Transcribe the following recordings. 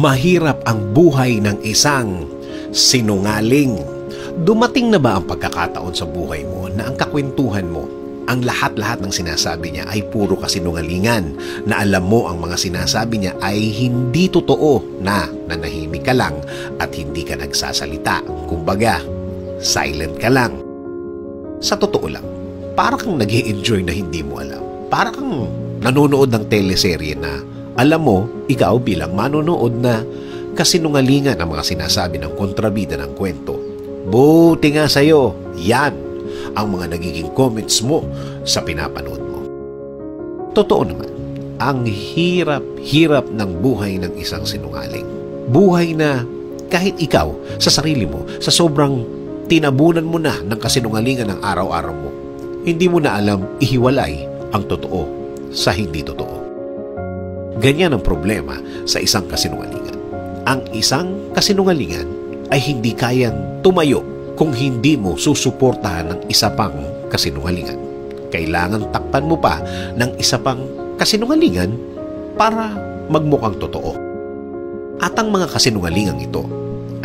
Mahirap ang buhay ng isang sinungaling. Dumating na ba ang pagkakataon sa buhay mo na ang kakwentuhan mo, ang lahat-lahat ng sinasabi niya ay puro kasinungalingan, na alam mo ang mga sinasabi niya ay hindi totoo, na nanahimik ka lang at hindi ka nagsasalita. Kumbaga, silent ka lang. Sa totoo lang, para kang nag-i-enjoy na hindi mo alam. Para kang nanonood ng teleserye na alam mo, ikaw bilang manonood, na kasinungalingan ang mga sinasabi ng kontrabida ng kwento. Buti nga sa'yo, yan ang mga nagiging comments mo sa pinapanood mo. Totoo naman, ang hirap-hirap ng buhay ng isang sinungaling. Buhay na kahit ikaw, sa sarili mo, sa sobrang tinabunan mo na ng kasinungalingan ng araw-araw mo, hindi mo na alam ihiwalay ang totoo sa hindi totoo. Ganyan ang problema sa isang kasinungalingan. Ang isang kasinungalingan ay hindi kayang tumayo kung hindi mo susuportahan ng isa pang kasinungalingan. Kailangan takpan mo pa ng isa pang kasinungalingan para magmukhang totoo. At ang mga kasinungalingang ito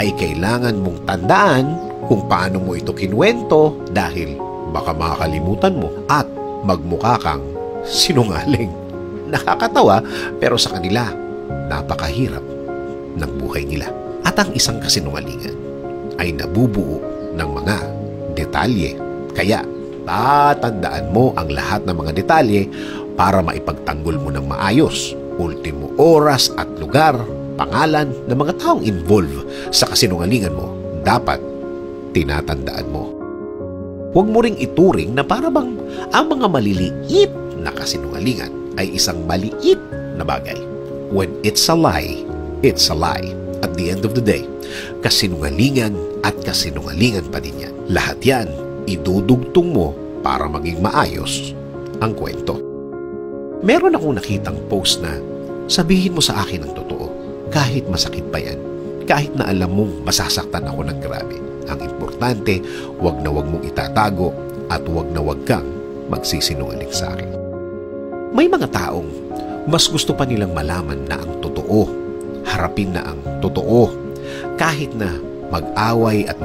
ay kailangan mong tandaan kung paano mo ito kinuwento, dahil baka makakalimutan mo at magmukha kang sinungaling. Nakakatawa, pero sa kanila, napakahirap ng buhay nila. At ang isang kasinungalingan ay nabubuo ng mga detalye. Kaya, tatandaan mo ang lahat ng mga detalye para maipagtanggol mo ng maayos. Ultimo oras at lugar, pangalan ng mga taong involved sa kasinungalingan mo, dapat tinatandaan mo. Huwag mo ring ituring na para bang ang mga maliliit na kasinungalingan ay isang maliit na bagay. When it's a lie, it's a lie. At the end of the day, kasinungalingan at kasinungalingan pa din yan. Lahat yan, idudugtong mo para maging maayos ang kwento. Meron akong nakitang post na, sabihin mo sa akin ang totoo, kahit masakit pa yan, kahit na alam mong masasaktan ako ng grabe. Ang importante, wag na wag mong itatago at wag na wag kang magsisinungaling sa akin. May mga taong mas gusto pa nilang malaman na ang totoo, harapin na ang totoo, kahit na mag-away at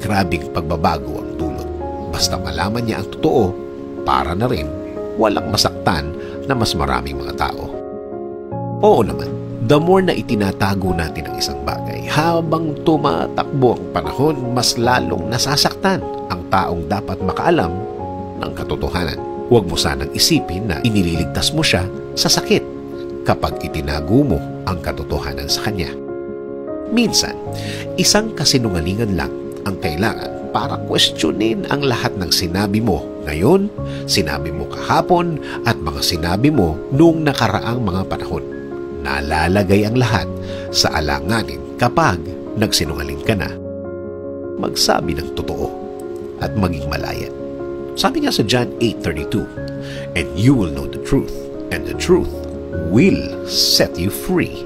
grabing pagbabago ang dulot. Basta malaman niya ang totoo, para na rin walang masaktan na mas maraming mga tao. Oo naman, the more na itinatago natin ang isang bagay, habang tumatakbo ang panahon, mas lalong nasasaktan ang taong dapat makaalam ng katotohanan. Huwag mo sanang isipin na inililigtas mo siya sa sakit kapag itinago mo ang katotohanan sa kanya. Minsan, isang kasinungalingan lang ang kailangan para questionin ang lahat ng sinabi mo ngayon, sinabi mo kahapon, at mga sinabi mo noong nakaraang mga panahon. Nalalagay ang lahat sa alanganin kapag nagsinungaling ka na. Magsabi ng totoo at maging malaya. Sabi nga sa John 8:32, "And you will know the truth, and the truth will set you free."